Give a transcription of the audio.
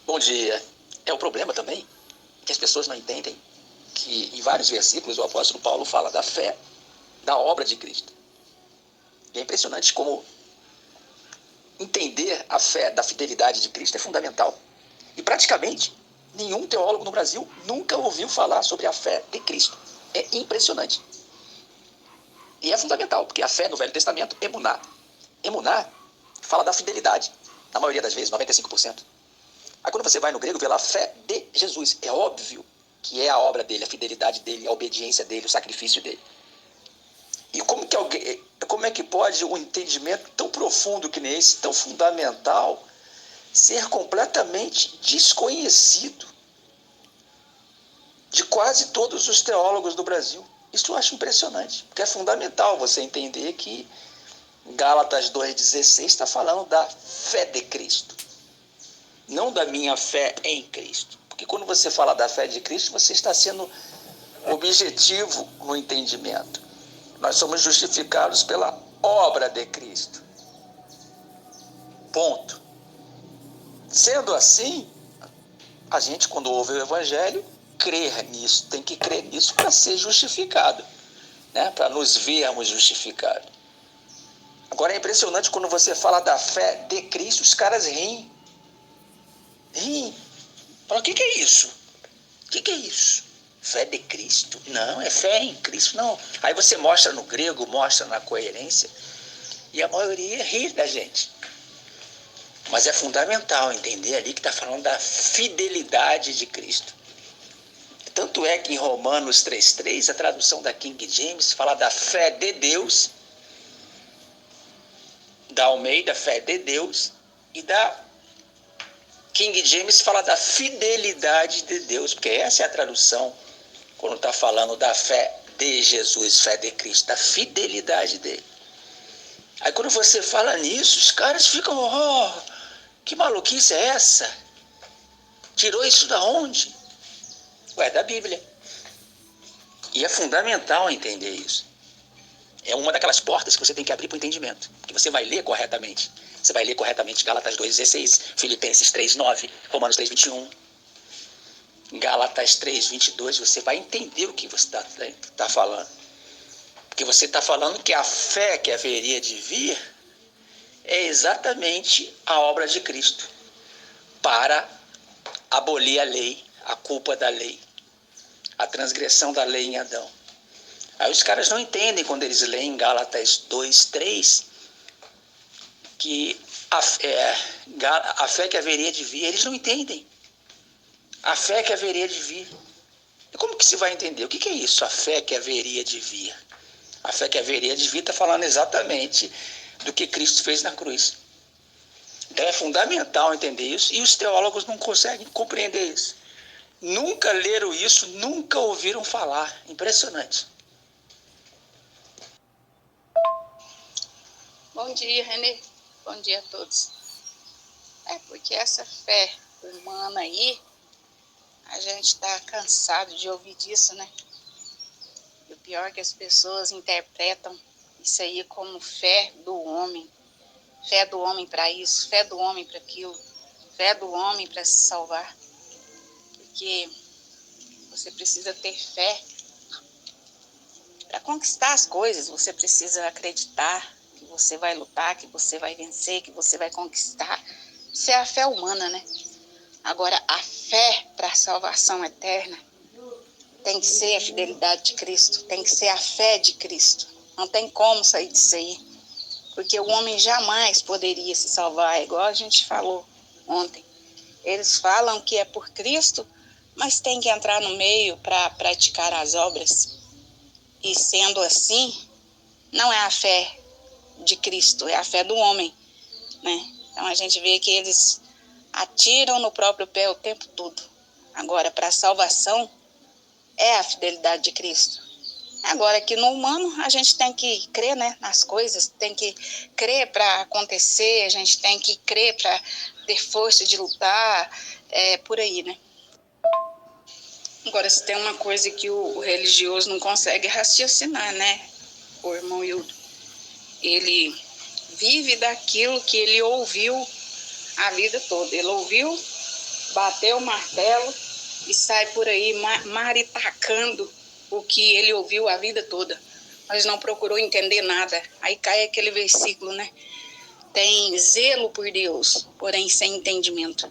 Bom dia. O problema também que as pessoas não entendem que em vários versículos o apóstolo Paulo fala da fé, da obra de Cristo. E é impressionante como entender a fé da fidelidade de Cristo é fundamental. E praticamente nenhum teólogo no Brasil nunca ouviu falar sobre a fé de Cristo. É impressionante. E é fundamental, porque a fé no Velho Testamento, emuná. Emuná fala da fidelidade, na maioria das vezes, 95%. Aí quando você vai no grego, vê lá a fé de Jesus. É óbvio que é a obra dele, a fidelidade dele, a obediência dele, o sacrifício dele. E como é que pode um entendimento tão profundo que nem esse, tão fundamental, ser completamente desconhecido de quase todos os teólogos do Brasil? Isso eu acho impressionante, porque é fundamental você entender que Gálatas 2,16 está falando da fé de Cristo, não da minha fé em Cristo. Porque quando você fala da fé de Cristo, você está sendo objetivo no entendimento. Nós somos justificados pela obra de Cristo. Ponto. Sendo assim, a gente, quando ouve o Evangelho, crê nisso, tem que crer nisso para ser justificado, né? Para nos vermos justificados. Agora é impressionante quando você fala da fé de Cristo, os caras riem. Riem. Falam, o que é isso? O que é isso? Fé de Cristo? Não, é fé em Cristo, não. Aí você mostra no grego, mostra na coerência, e a maioria ri da gente. Mas é fundamental entender ali que está falando da fidelidade de Cristo. Tanto é que em Romanos 3,3, a tradução da King James fala da fé de Deus, da Almeida, fé de Deus, e da King James fala da fidelidade de Deus, porque essa é a tradução quando está falando da fé de Jesus, fé de Cristo, da fidelidade dele. Aí quando você fala nisso, os caras ficam, que maluquice é essa? Tirou isso da onde? Ué, da Bíblia. E é fundamental entender isso. É uma daquelas portas que você tem que abrir para o entendimento, que você vai ler corretamente. Você vai ler corretamente Gálatas 2,16, Filipenses 3,9, Romanos 3,21, Gálatas 3,22, você vai entender o que você está falando. Porque você está falando que a fé que haveria de vir é exatamente a obra de Cristo para abolir a lei, a culpa da lei, a transgressão da lei em Adão. Aí os caras não entendem quando eles leem Gálatas 2,3 que a fé que haveria de vir, eles não entendem. A fé que haveria de vir. E como que se vai entender? O que é isso, a fé que haveria de vir? A fé que haveria de vir está falando exatamente do que Cristo fez na cruz. Então é fundamental entender isso, e os teólogos não conseguem compreender isso. Nunca leram isso, nunca ouviram falar. Impressionante. Bom dia, Renê. Bom dia a todos. Porque essa fé humana aí, a gente está cansado de ouvir disso, né? E o pior é que as pessoas interpretam isso aí como fé do homem. Fé do homem para isso, fé do homem para aquilo, fé do homem para se salvar. Porque você precisa ter fé para conquistar as coisas, você precisa acreditar que você vai lutar, que você vai vencer, que você vai conquistar. Isso é a fé humana, né? Agora, a fé para a salvação eterna tem que ser a fidelidade de Cristo, tem que ser a fé de Cristo. Não tem como sair disso aí, porque o homem jamais poderia se salvar, igual a gente falou ontem. Eles falam que é por Cristo, mas tem que entrar no meio para praticar as obras. E sendo assim, não é a fé de Cristo, é a fé do homem, né? Então a gente vê que eles atiram no próprio pé o tempo todo. Agora, para a salvação, é a fidelidade de Cristo. Agora, aqui no humano, a gente tem que crer, né, nas coisas, tem que crer para acontecer, a gente tem que crer para ter força de lutar, por aí, né? Agora, se tem uma coisa que o religioso não consegue raciocinar, né, o irmão Hildo? Ele vive daquilo que ele ouviu a vida toda. Ele ouviu bater o martelo e sai por aí maritacando o que ele ouviu a vida toda, mas não procurou entender nada. Aí cai aquele versículo, né? Tem zelo por Deus, porém sem entendimento.